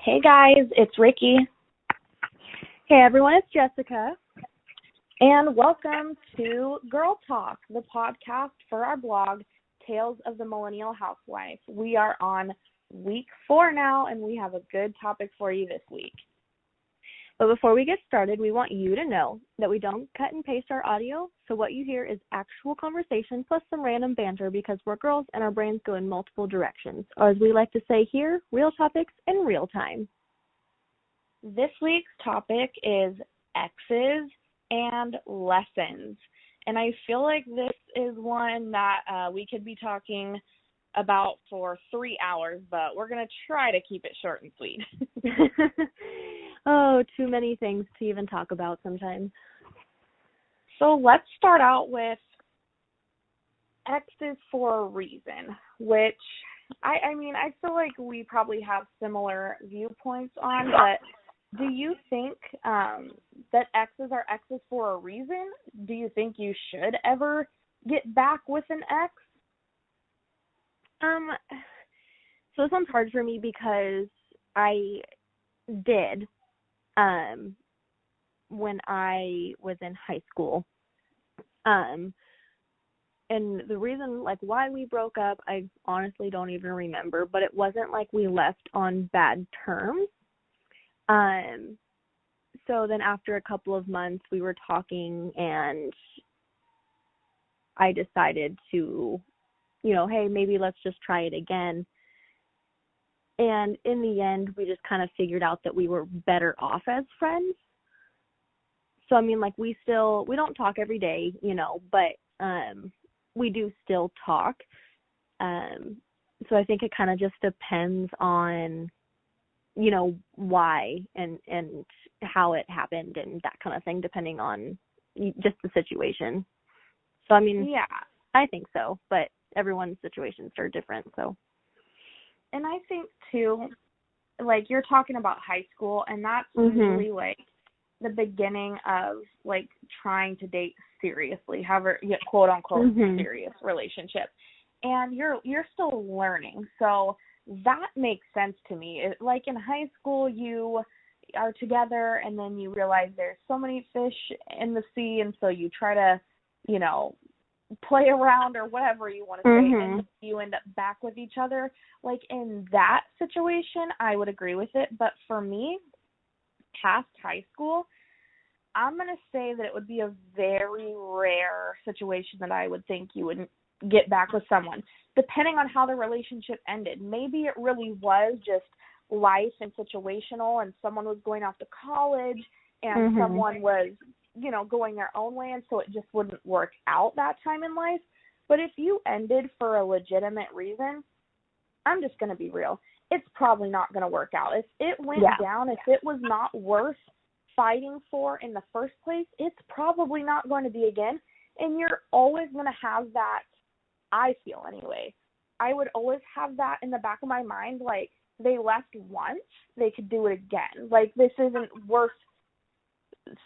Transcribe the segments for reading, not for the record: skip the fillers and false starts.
Hey guys, it's Ricky, Hey everyone, it's Jessica. and welcome to Girl Talk, the podcast for our blog, Tales of the Millennial Housewife. We are on week 4 now, and we have a good topic for you this week. But before we get started, we want you to know that we don't cut and paste our audio, so what you hear is actual conversation plus some random banter because we're girls and our brains go in multiple directions. Or as we like to say here, real topics in real time. This week's topic is exes and lessons. And I feel like this is one that we could be talking about for 3 hours, but we're going to try to keep it short and sweet. Oh, too many things to even talk about sometimes. So let's start out with exes for a reason, which I mean, I feel like we probably have similar viewpoints on, but do you think that exes are exes for a reason? Do you think you should ever get back with an ex? So this one's hard for me because I did when I was in high school. And the reason, like, why we broke up, I honestly don't even remember, but it wasn't like we left on bad terms. So then after a couple of months, we were talking, and I decided to, hey, maybe let's just try it again. And in the end, we just kind of figured out that we were better off as friends. So, I mean, like, we don't talk every day, but we do still talk. So I think it kind of just depends on, why and how it happened and that kind of thing, depending on just the situation. So, I mean, Yeah. I think so, but everyone's situations are different, so. And I think, too, like, you're talking about high school, and that's usually, like, the beginning of, like, trying to date seriously, however, quote-unquote, serious relationship. And you're still learning, so that makes sense to me. Like, in high school, you are together, and then you realize there's so many fish in the sea, and so you try to, play around or whatever you want to say, and you end up back with each other. Like, in that situation, I would agree with it. But for me, past high school, I'm going to say that it would be a very rare situation that I would think you would get back with someone, depending on how the relationship ended. Maybe it really was just life and situational, and someone was going off to college, and someone was going their own way, and so it just wouldn't work out that time in life. But if you ended for a legitimate reason, I'm just going to be real. It's probably not going to work out. If it went down, if it was not worth fighting for in the first place, it's probably not going to be again. And you're always going to have that, I feel anyway. I would always have that in the back of my mind, like, they left once, they could do it again. Like, this isn't worth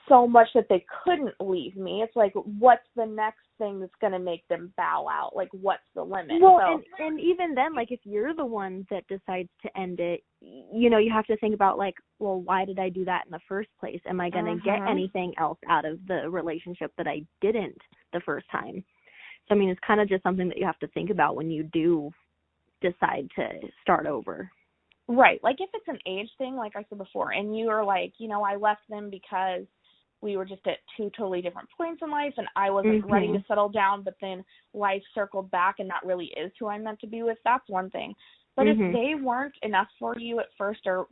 so much that they couldn't leave me. It's like, what's the next thing that's going to make them bow out? Like, what's the limit? Well, and even then, like, if you're the one that decides to end it, you have to think about, like, well, why did I do that in the first place? Am I going to get anything else out of the relationship that I didn't the first time? So, I mean, it's kind of just something that you have to think about when you do decide to start over. Right. Like, if it's an age thing, like I said before, and you are like, I left them because we were just at two totally different points in life, and I wasn't ready to settle down, but then life circled back, and that really is who I'm meant to be with, that's one thing. But if they weren't enough for you at first, or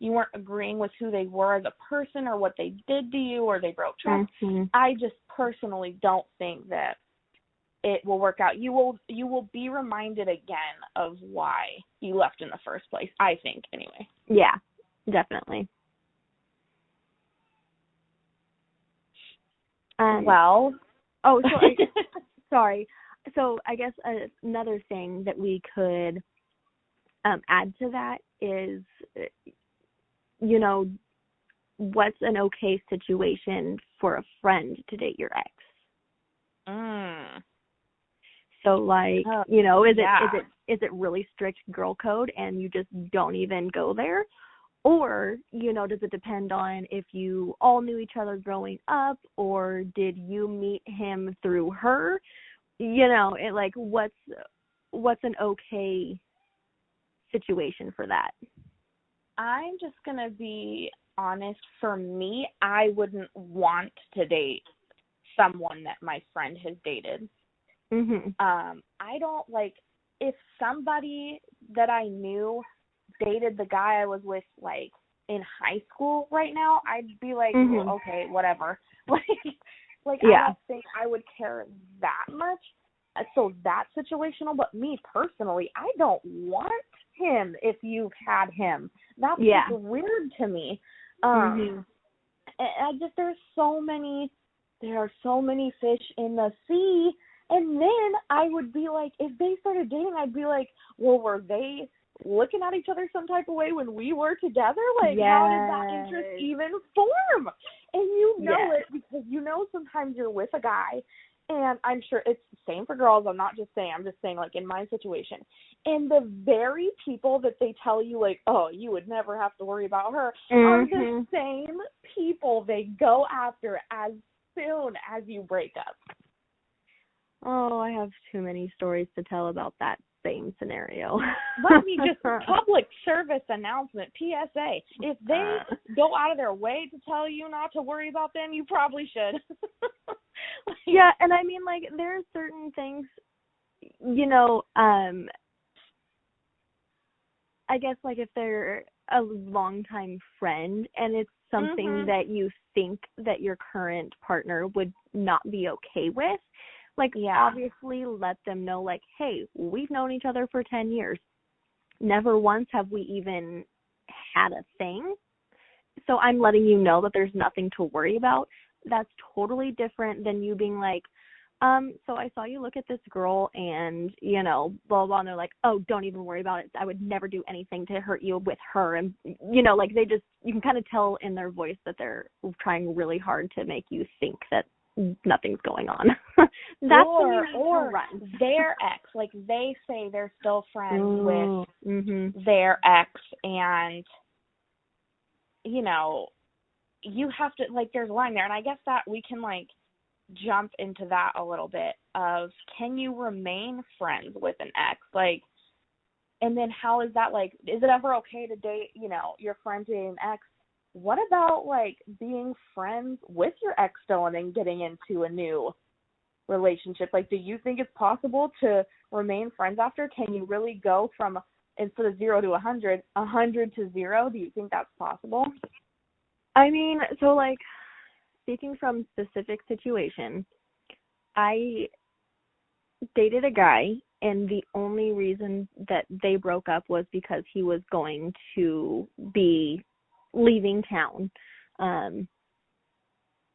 you weren't agreeing with who they were as a person, or what they did to you, or they broke trust, I just personally don't think that it will work out. You will be reminded again of why you left in the first place, I think, anyway. Yeah, definitely. Sorry. So I guess another thing that we could add to that is, what's an okay situation for a friend to date your ex? So like, is it really strict girl code and you just don't even go there? Or, does it depend on if you all knew each other growing up, or did you meet him through her? What's an okay situation for that? I'm just going to be honest. For me, I wouldn't want to date someone that my friend has dated. Mm-hmm. I don't if somebody that I knew dated the guy I was with in high school right now, I'd be like, mm-hmm. Okay, whatever. I don't think I would care that much. So that's situational, but me personally, I don't want him if you've had him. That's just weird to me. Mm-hmm. And there are so many fish in the sea. And then I would be like, if they started dating, I'd be like, well, were they looking at each other some type of way when we were together? How did that interest even form? And it because sometimes you're with a guy, and I'm sure it's the same for girls. I'm just saying in my situation. And the very people that they tell you oh, you would never have to worry about her are the same people they go after as soon as you break up. Oh, I have too many stories to tell about that same scenario. Let me just public service announcement, PSA. If they go out of their way to tell you not to worry about them, you probably should. Yeah, and I mean, there are certain things, I guess, if they're a longtime friend and it's something that you think that your current partner would not be okay with, obviously let them know, hey, we've known each other for 10 years. Never once have we even had a thing. So I'm letting you know that there's nothing to worry about. That's totally different than you being so I saw you look at this girl and, blah, blah, blah. And they're like, oh, don't even worry about it. I would never do anything to hurt you with her. And, you can kind of tell in their voice that they're trying really hard to make you think that nothing's going on. That's or their ex, they say they're still friends with their ex, and you have to there's a line there, and I guess that we can jump into that a little bit of, can you remain friends with an ex, and then how is that is it ever okay to date your friend dating an ex? What about being friends with your ex still and then getting into a new relationship? Do you think it's possible to remain friends after? Can you really go from, instead of 0 to 100, 100 to 0? Do you think that's possible? I mean, so speaking from specific situation, I dated a guy, and the only reason that they broke up was because he was going to be leaving town.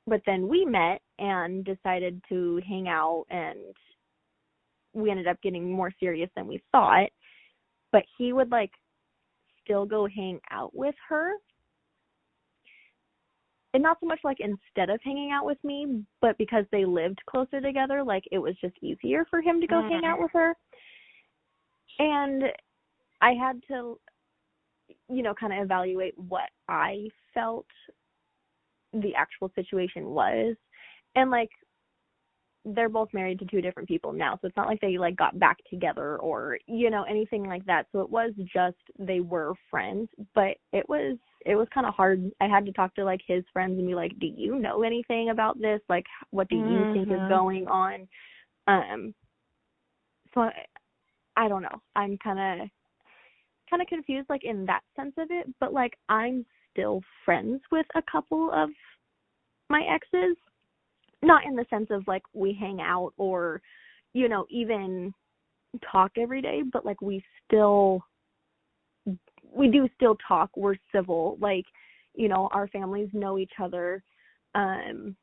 But then we met and decided to hang out, and we ended up getting more serious than we thought. But he would still go hang out with her. And not so much instead of hanging out with me, but because they lived closer together, it was just easier for him to go hang out with her. And I had to, kind of evaluate what I felt the actual situation was. And they're both married to two different people now, so it's not they got back together or anything like that. So it was just they were friends, but it was kind of hard. I had to talk to his friends and be do you know anything about this? What do you think is going on? So I don't know. I'm kind of confused in that sense of it, but I'm still friends with a couple of my exes. Not in the sense of we hang out or, even talk every day, but we do still talk. We're civil. Our families know each other. So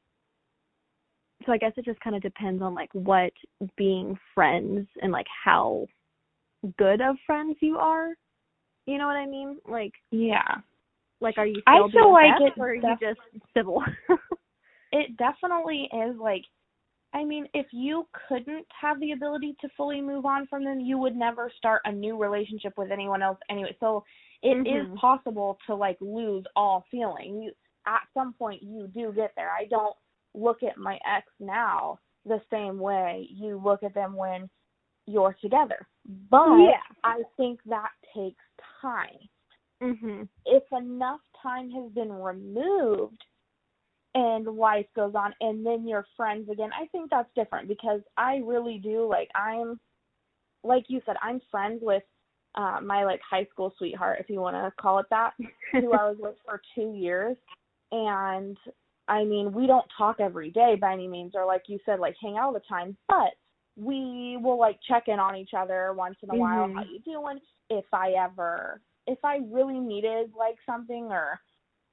I guess it just kind of depends on what being friends and how good of friends you are. You know what I mean? Yeah. Are you still I feel doing best, or are you just civil? It definitely is I mean, if you couldn't have the ability to fully move on from them, you would never start a new relationship with anyone else anyway. So it is possible to, like, lose all feeling. At some point, you do get there. I don't look at my ex now the same way you look at them when you're together. But I think that takes time. If enough time has been removed and life goes on and then you're friends again, I think that's different, because I really do, like, I'm, like you said, I'm friends with my, like, high school sweetheart, if you want to call it that, who I was with for 2 years. And, I mean, we don't talk every day by any means, or, like you said, like, hang out all the time, but we will, like, check in on each other once in a while. How you doing? If I really needed, like, something, or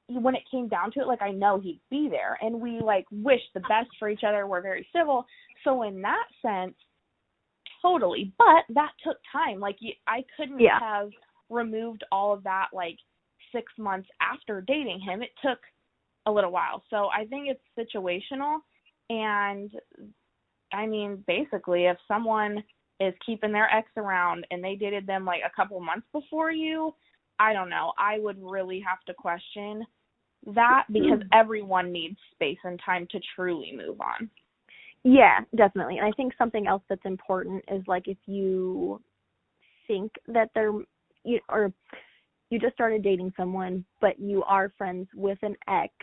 when it came down to it, like, I know he'd be there, and we, like, wish the best for each other. We're very civil. So in that sense, totally. But that took time. Like, I couldn't have removed all of that, like, 6 months after dating him. It took a little while. So I think it's situational. And, I mean, basically, if someone is keeping their ex around and they dated them, like, a couple months before you, I don't know. I would really have to question that, because everyone needs space and time to truly move on. Yeah, definitely. And I think something else that's important is, like, if you think that or you just started dating someone, but you are friends with an ex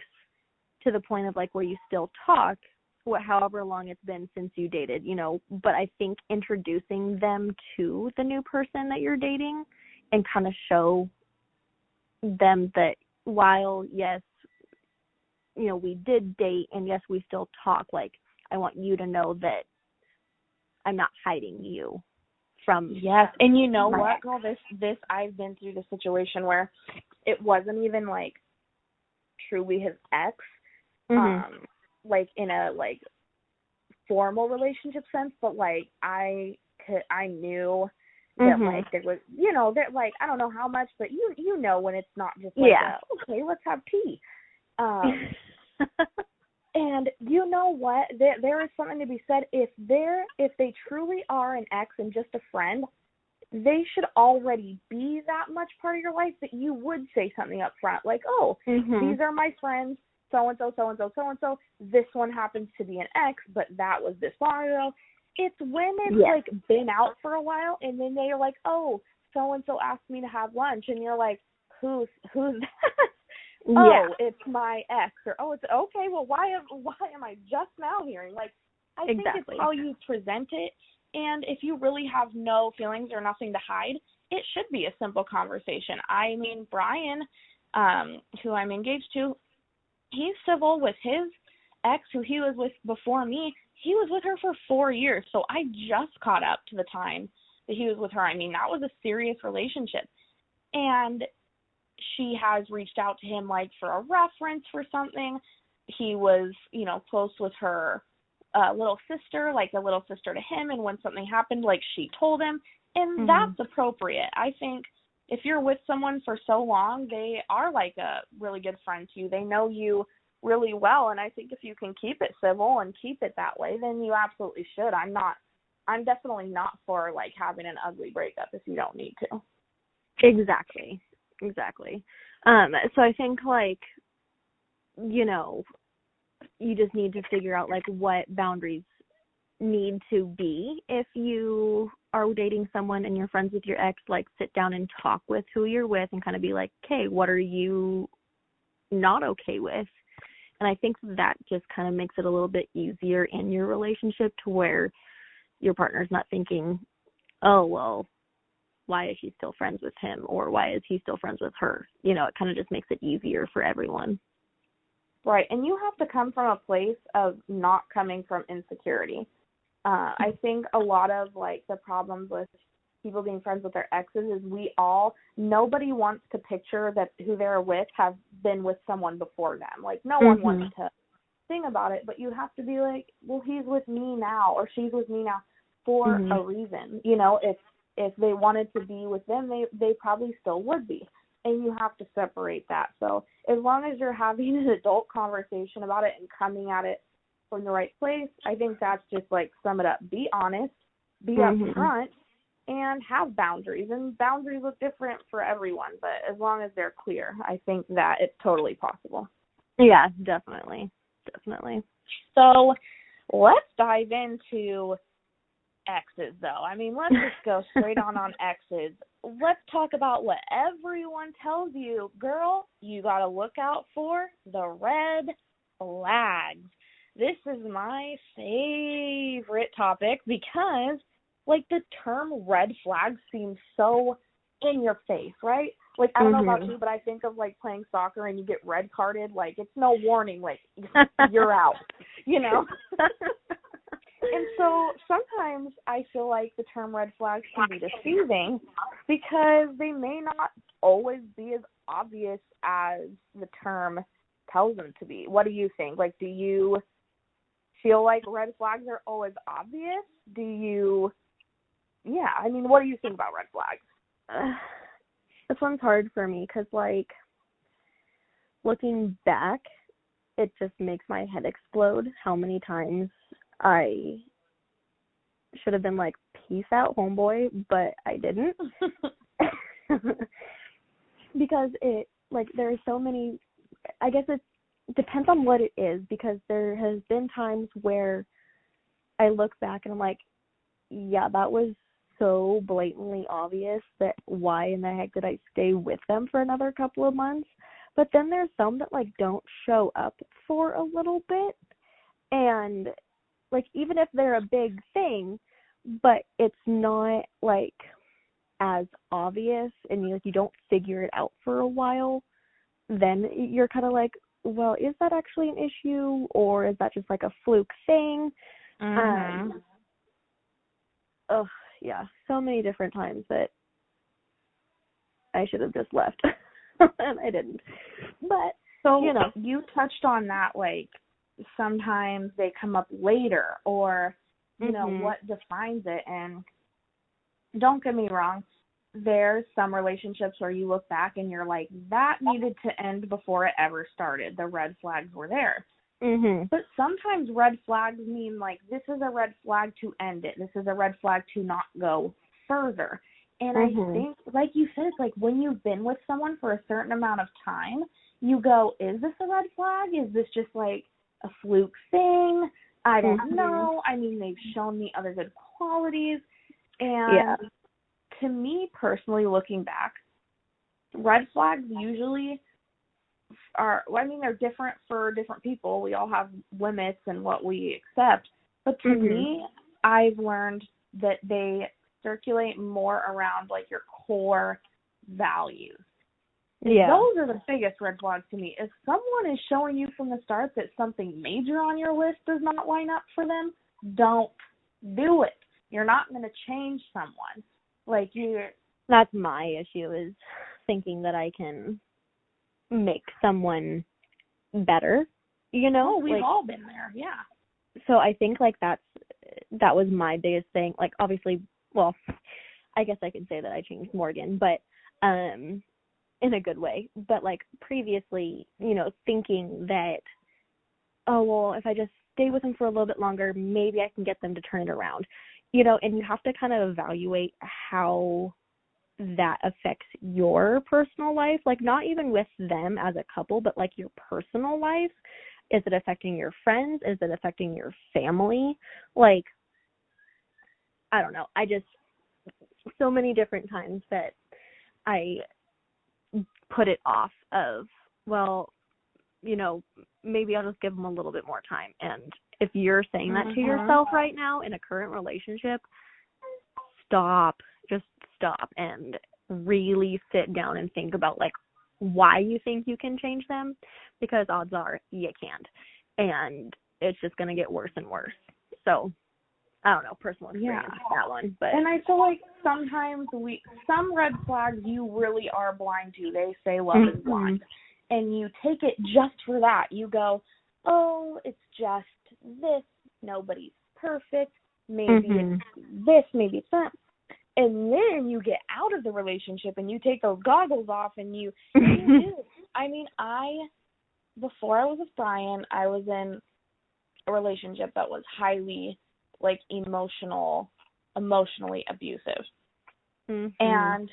to the point of, like, where you still talk, however long it's been since you dated, you know, but I think introducing them to the new person that you're dating and kind of show them that while, yes, you know, we did date and yes, we still talk, like, I want you to know that I'm not hiding you from. Yes. And you know what, girl, this I've been through the situation where it wasn't even, like, truly his ex, like, in a, like, formal relationship sense, but, like, I knew that, like, there was, you know, that, like, I don't know how much, but you know when it's not just like, okay, let's have tea. And you know what? There is something to be said. If they truly are an ex and just a friend, they should already be that much part of your life that you would say something up front, like, oh, these are my friends, so-and-so, so-and-so, so-and-so. This one happens to be an ex, but that was this long ago. It's when it's, like, been out for a while, and then they're like, oh, so-and-so asked me to have lunch, and you're like, who's that? Oh, it's my ex, or, oh, it's, okay, well, why am I just now hearing? Like, I think it's how you present it, and if you really have no feelings or nothing to hide, it should be a simple conversation. I mean, Brian, who I'm engaged to, he's civil with his ex, who he was with before me. He was with her for 4 years, so I just caught up to the time that he was with her. I mean, that was a serious relationship, and she has reached out to him, like, for a reference for something. He was, you know, close with her little sister, like a little sister to him, and when something happened, like, she told him, and that's appropriate. I think if you're with someone for so long, they are like a really good friend to you. They know you really well, and I think if you can keep it civil and keep it that way, then you absolutely should. I'm definitely not for, like, having an ugly breakup if you don't need to. Exactly. So I think, like, you know, you just need to figure out, like, what boundaries need to be if you are dating someone and you're friends with your ex. Like, sit down and talk with who you're with and kind of be like, okay, what are you not okay with? And I think that just kind of makes it a little bit easier in your relationship, to where your partner's not thinking, oh, well, why is she still friends with him, or why is he still friends with her? You know, it kind of just makes it easier for everyone. Right, and you have to come from a place of not coming from insecurity. I think a lot of, like, the problems with people being friends with their exes is nobody wants to picture that who they're with have been with someone before them. Like, no one wants to think about it, but you have to be like, well, he's with me now, or she's with me now for a reason. You know, if they wanted to be with them, they probably still would be. And you have to separate that. So as long as you're having an adult conversation about it and coming at it from the right place. I think that's just like sum it up. Be honest, be Mm-hmm. upfront, and have boundaries. And boundaries look different for everyone, but as long as they're clear, I think that it's totally possible. Yeah, definitely. Definitely. So let's dive into exes, though. I mean, let's just go straight on exes. Let's talk about what everyone tells you. Girl, you got to look out for the red flags. This is my favorite topic because, like, the term red flag seems so in your face, right? Like, I don't know about you, but I think of, like, playing soccer and you get red carded. Like, it's no warning. Like, you're out, you know? And so sometimes I feel like the term red flags can be deceiving because they may not always be as obvious as the term tells them to be. What do you think? Like, do you feel like red flags are always obvious? Do you, I mean, what do you think about red flags? This one's hard for me because, like, looking back, it just makes my head explode how many times I should have been like, peace out, homeboy, but I didn't. Because it, like, there are so many, I guess it depends on what it is, because there has been times where I look back and I'm like, yeah, that was so blatantly obvious that why in the heck did I stay with them for another couple of months? But then there's some that, like, don't show up for a little bit, and, like, even if they're a big thing, but it's not, like, as obvious, and you don't figure it out for a while, then you're kind of like, well, is that actually an issue, or is that just, like, a fluke thing? Yeah, so many different times that I should have just left, and I didn't. But, so, you know. You touched on that, like, sometimes they come up later, or, you know, what defines it. And don't get me wrong, there's some relationships where you look back and you're like, that needed to end before it ever started. The red flags were there. But sometimes red flags mean, like, this is a red flag to end it. This is a red flag to not go further. And I think, like you said, it's like when you've been with someone for a certain amount of time, you go, is this a red flag? Is this just, like, a fluke thing? I don't know. I mean, they've shown me other good qualities. And to me personally, looking back, red flags usually are, I mean, they're different for different people. We all have limits and what we accept. But to me, I've learned that they circulate more around, like, your core values. Yeah. Those are the biggest red flags to me. If someone is showing you from the start that something major on your list does not line up for them, don't do it. You're not going to change someone. Like, that's my issue, is thinking that I can make someone better, you know? Oh, we've all been there, yeah. So I think, like, that was my biggest thing. Like, obviously, well, I guess I could say that I changed Morgan, but in a good way. But, like, previously, you know, thinking that, oh, well, if I just stay with them for a little bit longer, maybe I can get them to turn it around, you know. And you have to kind of evaluate how that affects your personal life, like, not even with them as a couple, but, like, your personal life. Is it affecting your friends? Is it affecting your family? Like, I don't know. I just, so many different times that I put it off of, well, you know, maybe I'll just give them a little bit more time. And if you're saying that to yourself right now in a current relationship, just stop and really sit down and think about, like, why you think you can change them, because odds are you can't, and it's just going to get worse and worse. So I don't know, personal experience with that one. But, and I feel like sometimes some red flags you really are blind to. They say love is blind, and you take it just for that. You go, oh, it's just this, nobody's perfect, maybe it's this, maybe it's that. And then you get out of the relationship and you take those goggles off and you do. I mean, before I was with Brian, I was in a relationship that was highly like emotionally abusive. And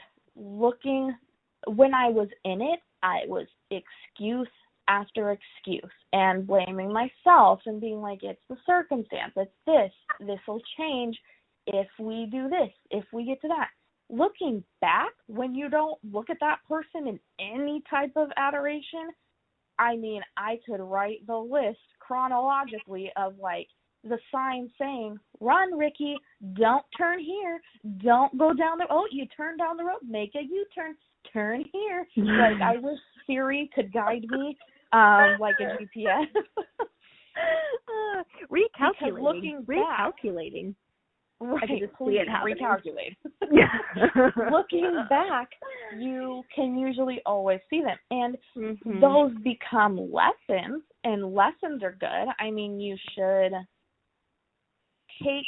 when I was in it, I was excuse after excuse and blaming myself and being like, it's the circumstance, it's this will change if we do this, if we get to that. Looking back, when you don't look at that person in any type of adoration, I mean, I could write the list chronologically of like the sign saying, run, Ricky, don't turn here, don't go down you turn down the road, make a U-turn, turn here. Like, I wish Siri could guide me like a GPS. Recalculating. Right, I can just see it recalculate. Looking back, you can usually always see them. And those become lessons, and lessons are good. I mean, you should take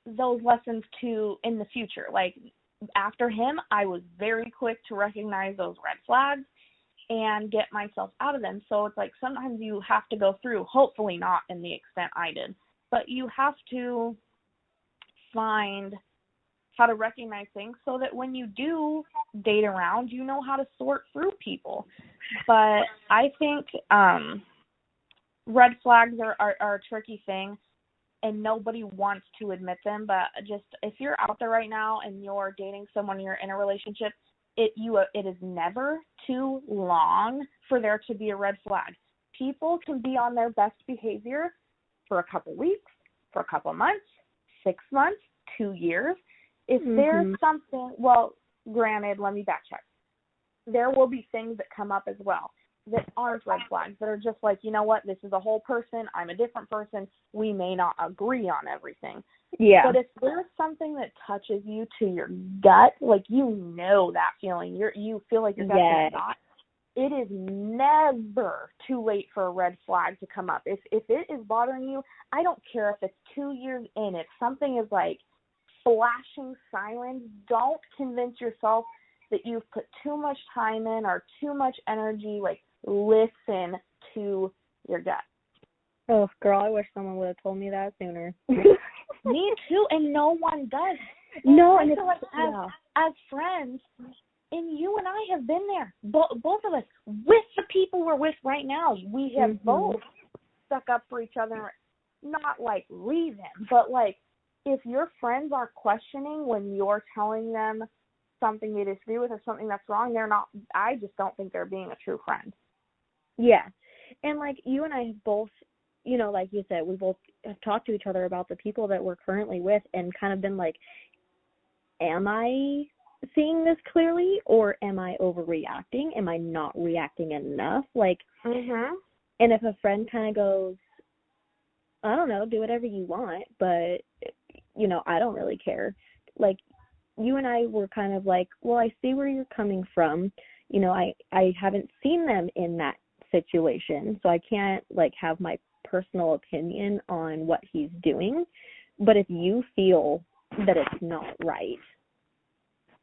those lessons in the future. Like, after him, I was very quick to recognize those red flags and get myself out of them. So it's like sometimes you have to go through, hopefully not in the extent I did, but you have to find how to recognize things so that when you do date around, you know how to sort through people. But I think red flags are a tricky thing, and nobody wants to admit them. But just if you're out there right now and you're dating someone, you're in a relationship, it is never too long for there to be a red flag. People can be on their best behavior for a couple weeks, for a couple months, 6 months, 2 years. If there's something, well, granted, let me backcheck. There will be things that come up as well that aren't red flags, that are just like, you know what, this is a whole person, I'm a different person, we may not agree on everything. Yeah. But if there's something that touches you to your gut, like you know that feeling, you feel like your gut's gonna not, it is never too late for a red flag to come up. If it is bothering you, I don't care if it's 2 years in, if something is like flashing sirens, don't convince yourself that you've put too much time in or too much energy. Like, listen to your gut. Oh, girl, I wish someone would have told me that sooner. Me too, and no one does. No, and it's like as friends, and you and I have been there, both of us, with the people we're with right now. We have both stuck up for each other, not like leave him, but like if your friends are questioning when you're telling them something they disagree with or something that's wrong, I just don't think they're being a true friend. Yeah. And like you and I have both, you know, like you said, we both have talked to each other about the people that we're currently with and kind of been like, am I seeing this clearly, or am I overreacting? Am I not reacting enough? Like, and if a friend kind of goes, I don't know, do whatever you want, but, you know, I don't really care. Like, you and I were kind of like, well, I see where you're coming from. You know, I haven't seen them in that situation, so I can't, like, have my personal opinion on what he's doing. But if you feel that it's not right,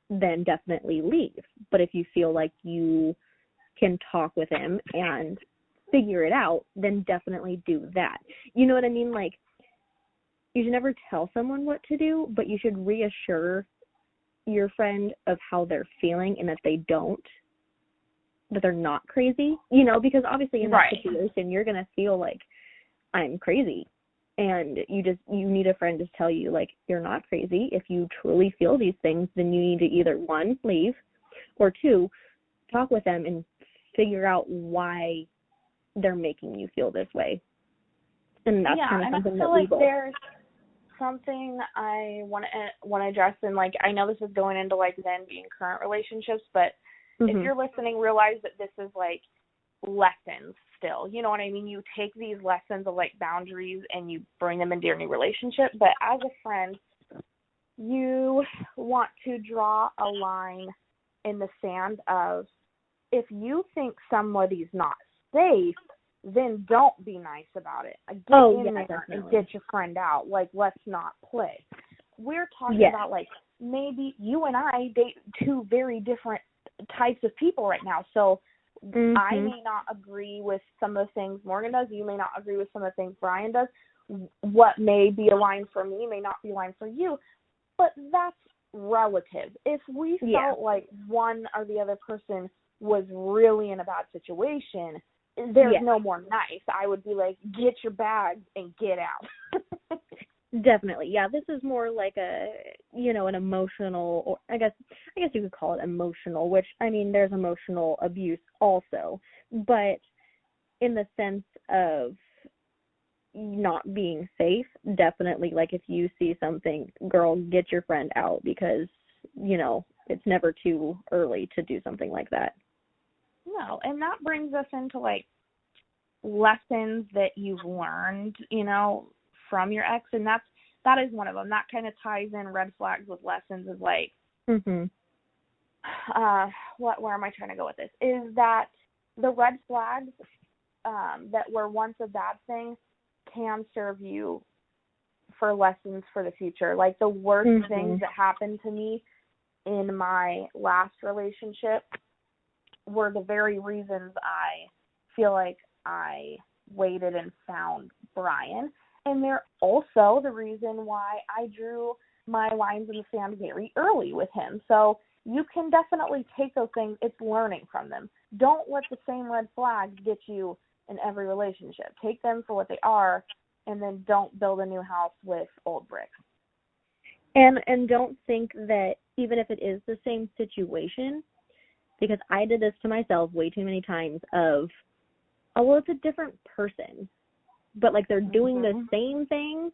then definitely leave. But if you feel like you can talk with him and figure it out, then definitely do that. You know what I mean? Like, you should never tell someone what to do, but you should reassure your friend of how they're feeling and that they're not crazy, you know, because obviously in that situation, you're going to feel like I'm crazy. And you need a friend to tell you, like, you're not crazy. If you truly feel these things, then you need to either, 1, leave, or 2, talk with them and figure out why they're making you feel this way. And that's kind of something that we both... there's something I want to address, and, like, I know this is going into, like, then being current relationships, but if you're listening, realize that this is, like, lessons still. You know what I mean? You take these lessons of, like, boundaries and you bring them into your new relationship, but as a friend, you want to draw a line in the sand of, if you think somebody's not safe, then don't be nice about it. Get in there and get your friend out. Like, let's not play. We're talking about, like, maybe you and I date 2 very different types of people right now. So I may not agree with some of the things Morgan does. You may not agree with some of the things Brian does. What may be aligned for me may not be aligned for you, but that's relative. If we felt like one or the other person was really in a bad situation, there's no more nice. I would be like, get your bags and get out. Definitely. Yeah, this is more like a, you know, an emotional, or I guess you could call it emotional, which, I mean, there's emotional abuse also, but in the sense of not being safe, definitely, like, if you see something, girl, get your friend out, because, you know, it's never too early to do something like that. No, and that brings us into, like, lessons that you've learned, you know, from your ex, and that is one of them. That kind of ties in red flags with lessons, is like, where am I trying to go with this? Is that the red flags that were once a bad thing can serve you for lessons for the future. Like, the worst things that happened to me in my last relationship were the very reasons I feel like I waited and found Brian. And they're also the reason why I drew my lines in the sand very early with him. So you can definitely take those things. It's learning from them. Don't let the same red flags get you in every relationship. Take them for what they are, and then don't build a new house with old bricks. And don't think that even if it is the same situation, because I did this to myself way too many times of, oh, well, it's a different person. But, like, they're doing the same thing,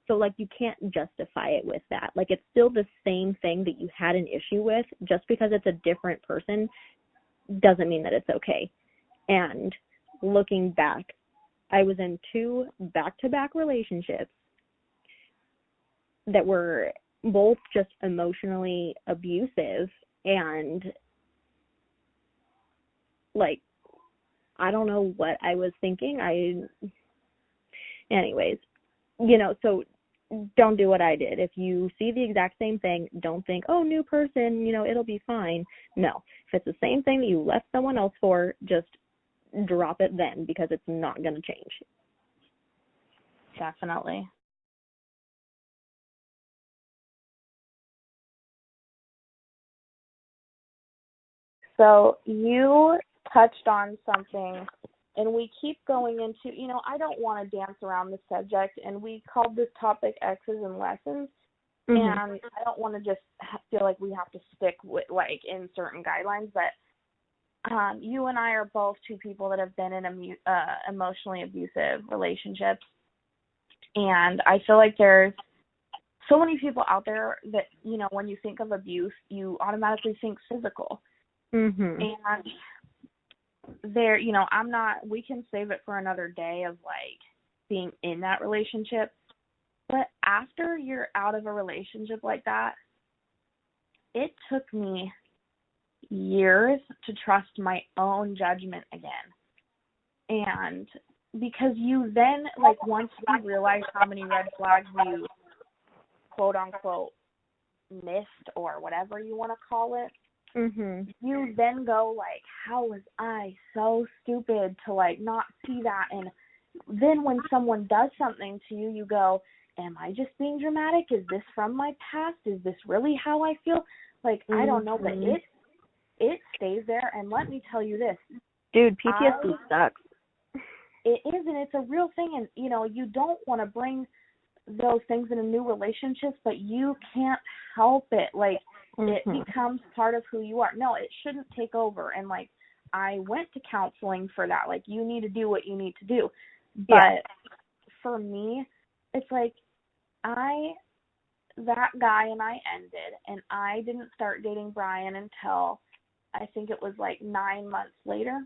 so, like, you can't justify it with that. Like, it's still the same thing that you had an issue with. Just because it's a different person doesn't mean that it's okay. And looking back, I was in 2 back-to-back relationships that were both just emotionally abusive, and, like, I don't know what I was thinking. Anyways, you know, so don't do what I did. If you see the exact same thing, don't think, oh, new person, you know, it'll be fine. No. If it's the same thing that you left someone else for, just drop it then, because it's not going to change. Definitely. So you touched on something, and we keep going into, you know, I don't want to dance around the subject, and we called this topic exes and lessons, and I don't want to just feel like we have to stick with, like, in certain guidelines, but you and I are both 2 people that have been in emotionally abusive relationships, and I feel like there's so many people out there that, you know, when you think of abuse, you automatically think physical. And there, you know, we can save it for another day of, like, being in that relationship. But after you're out of a relationship like that, it took me years to trust my own judgment again. And because you then, like, once you realize how many red flags you quote unquote missed, or whatever you want to call it, you then go, like, how was I so stupid to, like, not see that? And then when someone does something to you, you go, am I just being dramatic? Is this from my past? Is this really how I feel? Like, I don't know, but it stays there. And let me tell you this. Dude, PTSD sucks. It is, and it's a real thing. And, you know, you don't want to bring those things in a new relationship, but you can't help it. Like, it becomes part of who you are. No, it shouldn't take over. And, like, I went to counseling for that. Like, you need to do what you need to do. But for me, it's like, that guy and I ended, and I didn't start dating Brian until I think it was like 9 months later,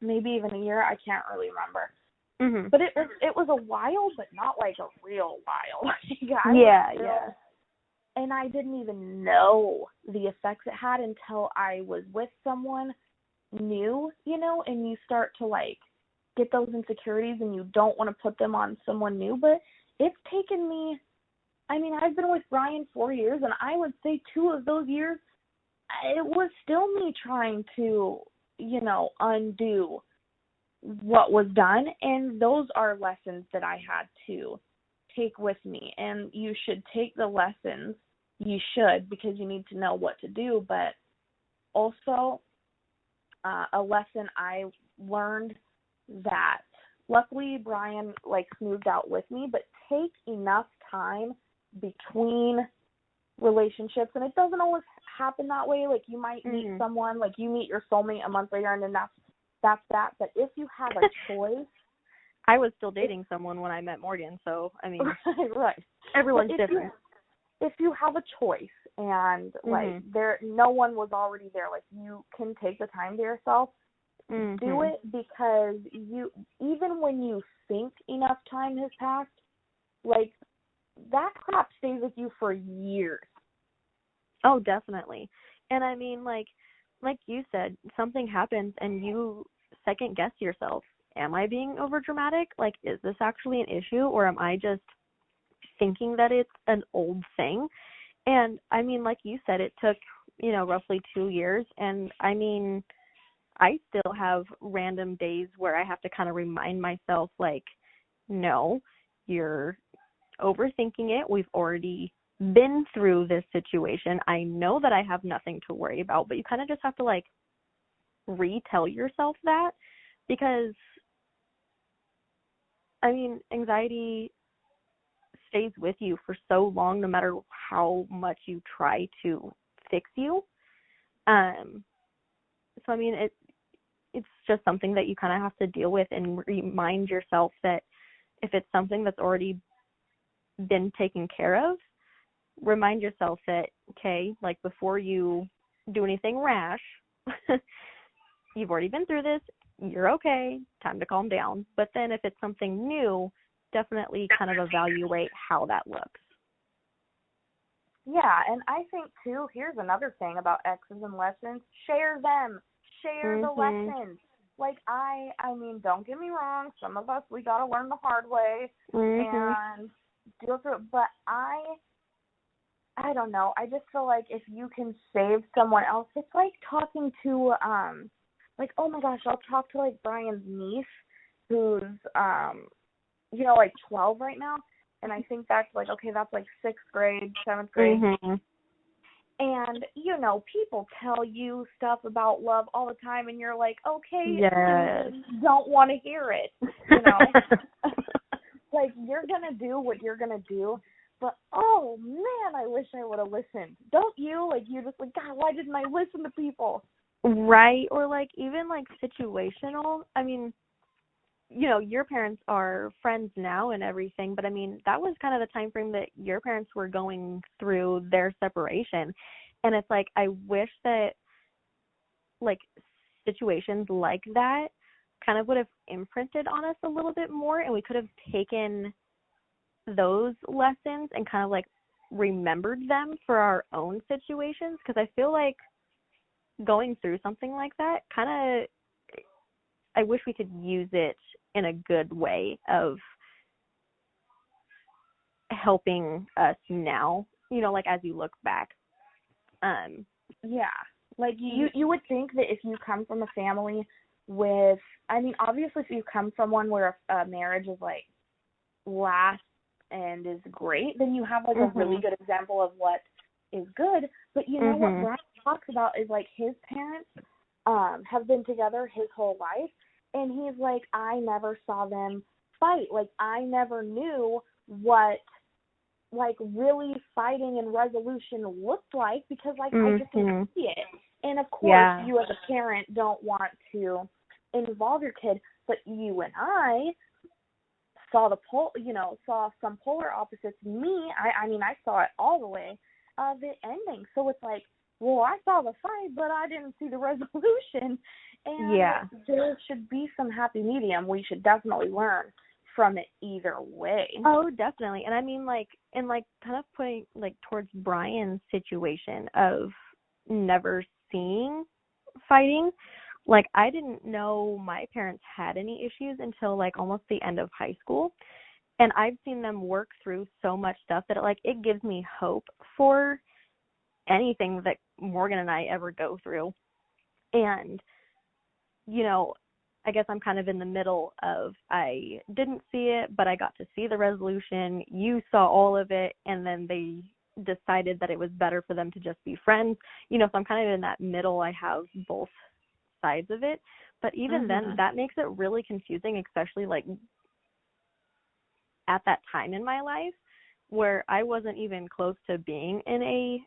maybe even a year. I can't really remember. But it was a while, but not like a real while. And I didn't even know the effects it had until I was with someone new, you know, and you start to, like, get those insecurities, and you don't want to put them on someone new. But it's taken me, I mean, I've been with Brian 4 years, and I would say 2 of those years, it was still me trying to undo what was done. And those are lessons that I had to take with me. And you should take the lessons. You should, because you need to know what to do. But also, a lesson I learned that luckily Brian smoothed out with me, but take enough time between relationships. And it doesn't always happen that way. Like, you might meet someone, like you meet your soulmate a month later, and then that's that. But if you have a choice, I was still dating someone when I met Morgan, so I mean, right. Everyone's different. If you have a choice and no one was already there, like, you can take the time to yourself, do it, because even when you think enough time has passed, like, that crap stays with you for years. Oh, definitely. And I mean, like you said, something happens and you second guess yourself. Am I being over dramatic? Like, is this actually an issue, or am I just thinking that it's an old thing? And I mean, like you said, it took, roughly 2 years. And I mean, I still have random days where I have to kind of remind myself, like, no, you're overthinking it. We've already been through this situation. I know that I have nothing to worry about, but you kind of just have to retell yourself that, because I mean, anxiety stays with you for so long, no matter how much you try to fix you. So I mean, it's just something that you kind of have to deal with, and remind yourself that if it's something that's already been taken care of, remind yourself that, okay, like, before you do anything rash, you've already been through this, you're okay, time to calm down. But then if it's something new, definitely kind of evaluate how that looks. Yeah, and I think, too, here's another thing about exes and lessons. Share them. Share the lessons. Like, I mean, don't get me wrong, some of us, we got to learn the hard way and deal through it. But I don't know. I just feel like if you can save someone else, it's like talking to, oh my gosh, I'll talk to, Brian's niece, who's, 12 right now. And I think that's okay, that's 6th grade, 7th grade. And, people tell you stuff about love all the time, and you're like, okay, yes. Don't want to hear it, you're going to do what you're going to do. But, oh, man, I wish I would have listened. Don't you? You just God, why didn't I listen to people? Right. Or, even, situational. I mean, your parents are friends now and everything, but I mean, that was kind of the time frame that your parents were going through their separation. And it's I wish that situations like that kind of would have imprinted on us a little bit more, and we could have taken those lessons and kind of remembered them for our own situations. Because I feel like going through something like that kind of, I wish we could use it in a good way of helping us now, as you look back. Yeah. You would think that if you come from a family with, I mean, obviously if you come from one where a marriage is lasts and is great, then you have a really good example of what is good. But you know what Brian talks about is his parents have been together his whole life. And he's I never saw them fight. I never knew what, really fighting and resolution looked like, because, I just didn't see it. And, of course, you as a parent don't want to involve your kid, but you and I saw saw some polar opposites. Me, I mean, I saw it all the way, the ending. So it's well, I saw the fight, but I didn't see the resolution. And there should be some happy medium. We should definitely learn from it either way. Oh, definitely. And I mean, and kind of putting, towards Brian's situation of never seeing fighting, I didn't know my parents had any issues until, almost the end of high school. And I've seen them work through so much stuff that, it gives me hope for anything that Morgan and I ever go through. And you know, I guess I'm kind of in the middle of, I didn't see it, but I got to see the resolution. You saw all of it, and then they decided that it was better for them to just be friends. You know, so I'm kind of in that middle. I have both sides of it. But even then, that makes it really confusing, especially like at that time in my life where I wasn't even close to being in a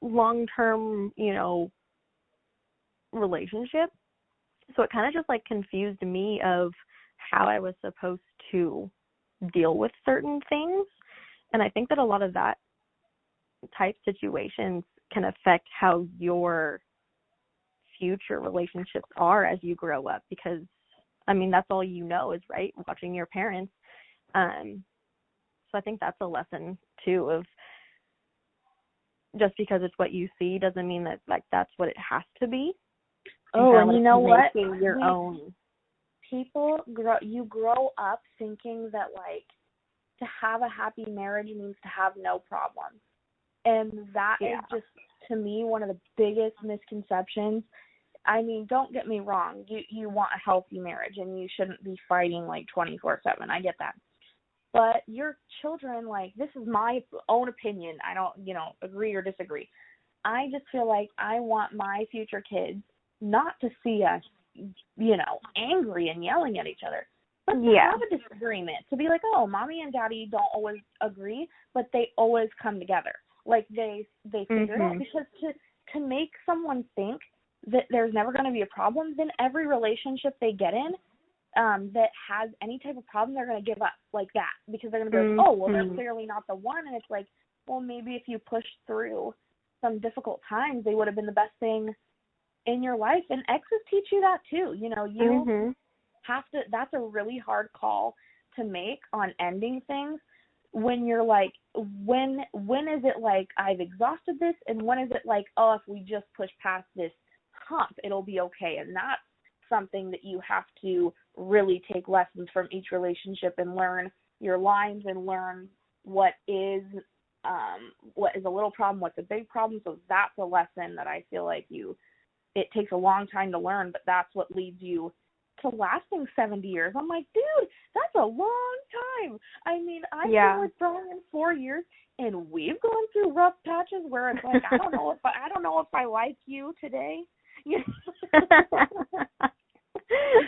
long-term, you know, relationship. So it kind of just like confused me of how I was supposed to deal with certain things. And I think that a lot of that type situations can affect how your future relationships are as you grow up, because I mean, that's all you know is, right, watching your parents. So I think that's a lesson too, of just because it's what you see doesn't mean that like that's what it has to be. Oh, and you know what? Your own. People grow up thinking that like to have a happy marriage means to have no problems. And that is just, to me, one of the biggest misconceptions. I mean, don't get me wrong. You want a healthy marriage and you shouldn't be fighting like 24/7. I get that. But your children, like, this is my own opinion. I don't, agree or disagree. I just feel like I want my future kids not to see us, angry and yelling at each other, but to have a disagreement, to be like, oh, mommy and daddy don't always agree, but they always come together. Like they figure it out, because to make someone think that there's never going to be a problem, then every relationship they get in that has any type of problem, they're going to give up like that, because they're going to be like, oh, well, they're clearly not the one. And it's like, well, maybe if you pushed through some difficult times, they would have been the best thing in your life. And exes teach you that too. You have to, that's a really hard call to make on ending things, when you're like, when is it like I've exhausted this, and when is it like, oh, if we just push past this hump, it'll be okay. And that's something that you have to really take lessons from each relationship and learn your lines and learn what is a little problem, what's a big problem. So that's a lesson that I feel like it takes a long time to learn, but that's what leads you to lasting 70 years. I'm like, dude, that's a long time. I mean, I've been with Brian 4 years, and we've gone through rough patches where it's like, I don't know if I like you today. You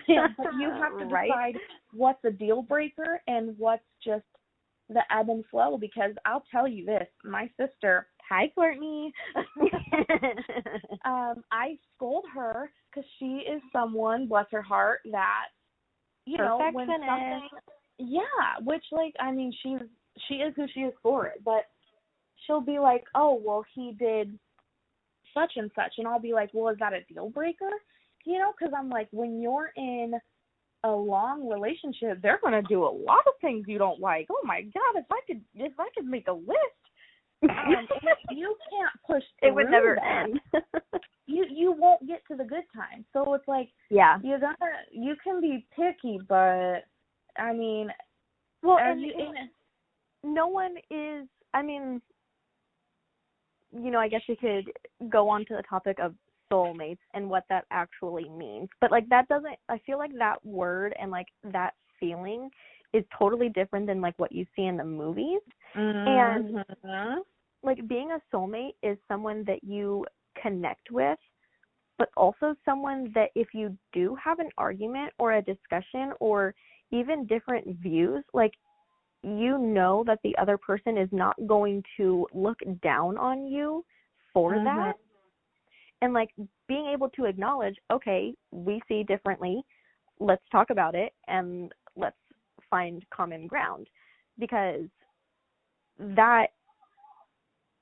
have to decide what's a deal breaker and what's just the ebb and flow, because I'll tell you this, my sister, hi Courtney, I scold her because she is someone, bless her heart, that, when something, which, like, I mean, she is who she is for it, but she'll be like, oh, well, he did such and such, and I'll be like, well, is that a deal breaker? Because I'm like, when you're in a long relationship, they're going to do a lot of things you don't like. Oh my God, if I could make a list, you can't push through. It would never end. You won't get to the good times. So it's like, you can be picky, but I mean, well, no one is. I mean, I guess you could go on to the topic of soulmates and what that actually means, but like that doesn't, I feel like that word and like that feeling is totally different than like what you see in the movies. And like being a soulmate is someone that you connect with, but also someone that if you do have an argument or a discussion or even different views, like that the other person is not going to look down on you for that. And, like, being able to acknowledge, okay, we see differently, let's talk about it, and let's find common ground. Because that,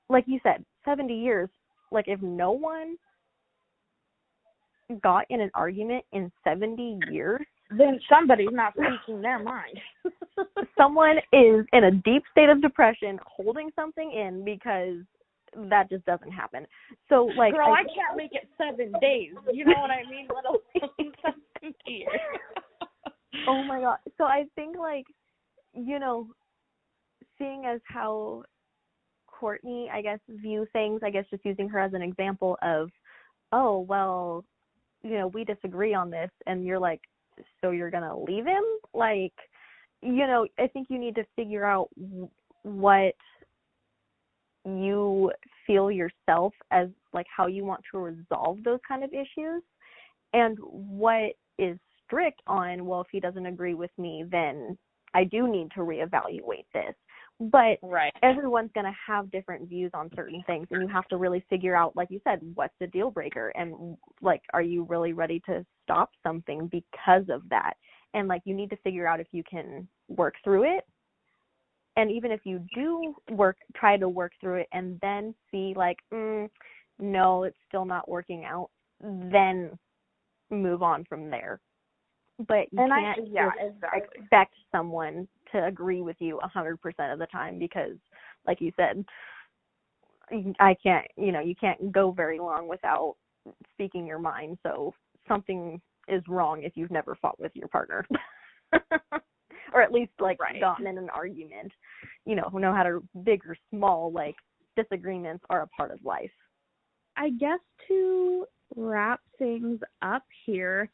like you said, 70 years, like, if no one got in an argument in 70 years, then somebody's not speaking their mind. Someone is in a deep state of depression holding something in, because that just doesn't happen. So, like, girl, I can't make it 7 days. You know what I mean? Let alone 7 years. Oh my God. So I think, like, seeing as how Courtney, I guess, view things, I guess just using her as an example of, oh, well, we disagree on this, and you're like, so you're going to leave him? Like, I think you need to figure out what you feel yourself as, like, how you want to resolve those kind of issues, and what is strict on, well, if he doesn't agree with me, then I do need to reevaluate this. But right. Everyone's going to have different views on certain things, and you have to really figure out, like you said, what's the deal breaker, and, like, are you really ready to stop something because of that? And, like, you need to figure out if you can work through it. And even if you do try to work through it and then see, like, no, it's still not working out, then move on from there. But you can't expect someone to agree with you 100% of the time, because, like you said, you can't go very long without speaking your mind. So something is wrong if you've never fought with your partner. Or at least, like, gotten in an argument. No matter big or small, like, disagreements are a part of life. I guess to wrap things up here,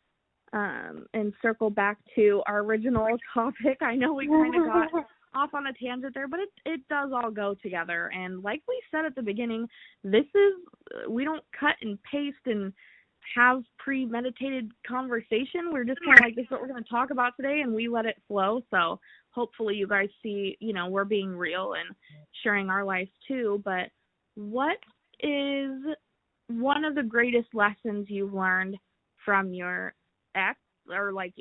and circle back to our original topic, I know we kind of got off on a tangent there, but it does all go together. And like we said at the beginning, we don't cut and paste and have premeditated conversation. We're just kind of like, this is what we're going to talk about today, and we let it flow. So hopefully you guys see, we're being real and sharing our life too. But what is one of the greatest lessons you've learned from your ex, or, like,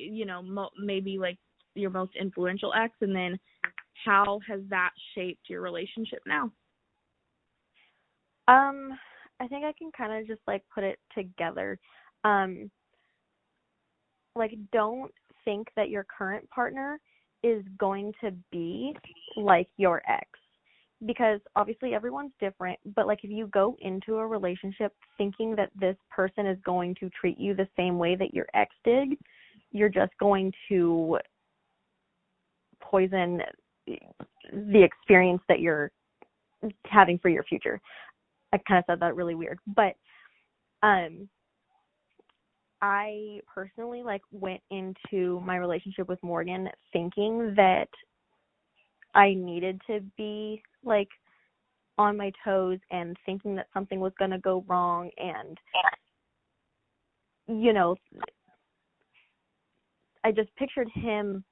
maybe, like, your most influential ex, and then how has that shaped your relationship now? I think I can kind of just, like, put it together. Like, don't think that your current partner is going to be like your ex, because obviously everyone's different. But, like, if you go into a relationship thinking that this person is going to treat you the same way that your ex did, you're just going to poison the experience that you're having for your future. I kind of said that really weird, but I personally, like, went into my relationship with Morgan thinking that I needed to be, like, on my toes and thinking that something was going to go wrong, and I just pictured him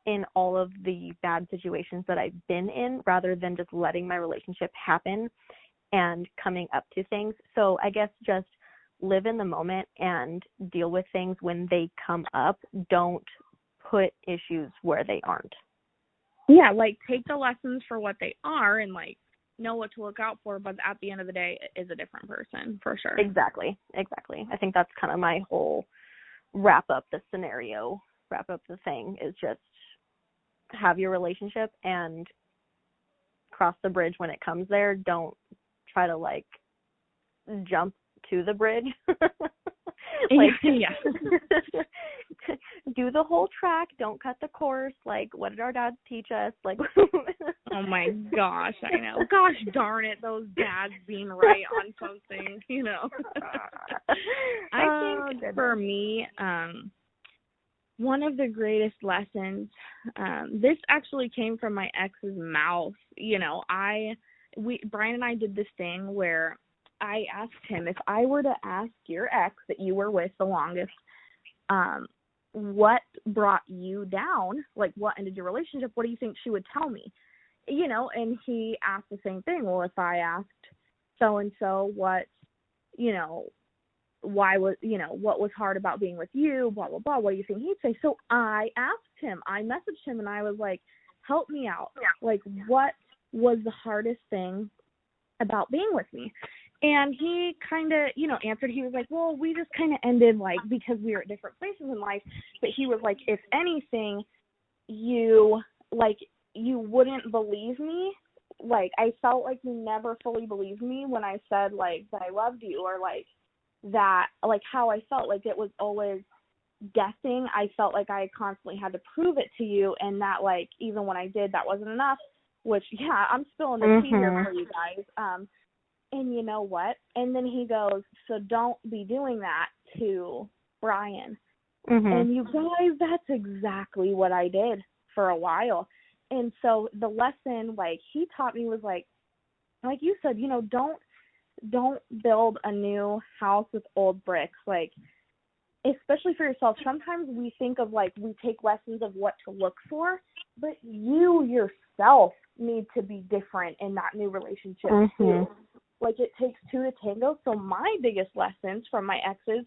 in all of the bad situations that I've been in, rather than just letting my relationship happen and coming up to things. So I guess just live in the moment and deal with things when they come up. Don't put issues where they aren't. Yeah, like, take the lessons for what they are and, like, know what to look out for, but at the end of the day, it is a different person, for sure. Exactly. I think that's kind of my whole wrap up the thing, is just have your relationship and cross the bridge when it comes there. Don't try to, like, jump to the bridge. Do the whole track. Don't cut the course. Like, what did our dads teach us? Like, oh my gosh, I know. Gosh darn it, those dads being right on something, I think for me, one of the greatest lessons, this actually came from my ex's mouth. Brian and I did this thing where I asked him, if I were to ask your ex that you were with the longest, what brought you down? Like, what ended your relationship? What do you think she would tell me? And he asked the same thing. Well, if I asked so-and-so what was hard about being with you, blah, blah, blah, what do you think he'd say? So I asked him, I messaged him, and I was like, help me out. Yeah. Like, what was the hardest thing about being with me? And he kind of, answered. He was like, well, we just kind of ended, like, because we were at different places in life. But he was like, if anything, you wouldn't believe me. Like, I felt like you never fully believed me when I said, like, that I loved you, or, like, that, like, how I felt. Like, it was always guessing. I felt like I constantly had to prove it to you, and that, like, even when I did, that wasn't enough, which, yeah, I'm spilling the tea here for you guys. And you know what? And then he goes, so don't be doing that to Brian. Mm-hmm. And you guys, that's exactly what I did for a while. And so the lesson, like, he taught me was, like you said, you know, don't build a new house with old bricks. Like, especially for yourself, sometimes we think of, like, we take lessons of what to look for, but you yourself need to be different in that new relationship, too. Like, it takes two to tango. So my biggest lessons from my exes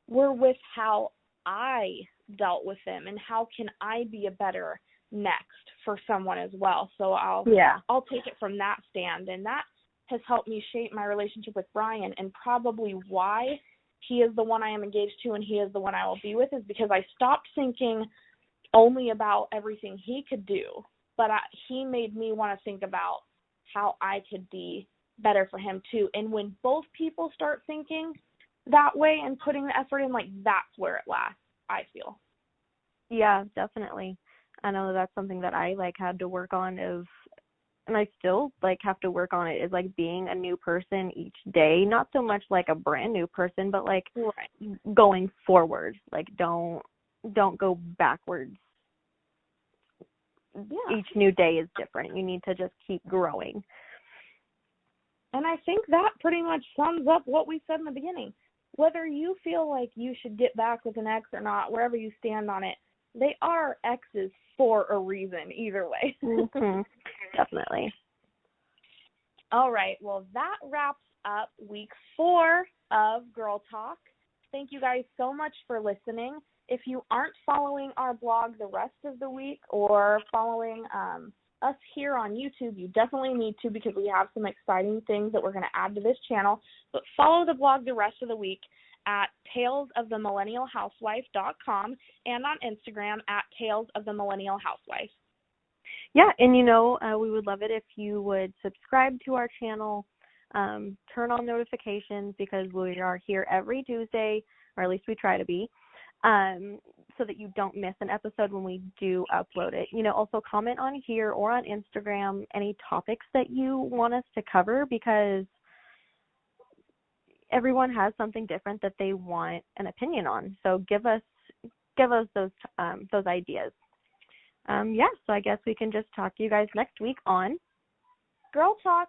were with how I dealt with them and how can I be a better next for someone as well. So I'll take it from that stand, and that has helped me shape my relationship with Brian, and probably why he is the one I am engaged to and he is the one I will be with is because I stopped thinking only about everything he could do, but he made me want to think about how I could be better for him too. And when both people start thinking that way and putting the effort in, like, that's where it lasts, I feel. Yeah, definitely. I know that's something that I, like, had to work on and I still, like, have to work on it, is, like, being a new person each day. Not so much like a brand new person, but, like, going forward. Like, don't go backwards. Yeah. Each new day is different. You need to just keep growing. And I think that pretty much sums up what we said in the beginning. Whether you feel like you should get back with an ex or not, wherever you stand on it, they are exes for a reason either way. Definitely. All right. Well, that wraps up week 4 of Girl Talk. Thank you guys so much for listening. If you aren't following our blog the rest of the week or following us here on YouTube, you definitely need to, because we have some exciting things that we're going to add to this channel. But follow the blog the rest of the week at talesofthemillennialhousewife.com and on Instagram at talesofthemillennialhousewife. Yeah, and, you know, we would love it if you would subscribe to our channel, turn on notifications, because we are here every Tuesday, or at least we try to be, so that you don't miss an episode when we do upload it. You know, also comment on here or on Instagram any topics that you want us to cover, because everyone has something different that they want an opinion on. So give us those ideas. So I guess we can just talk to you guys next week on Girl Talk.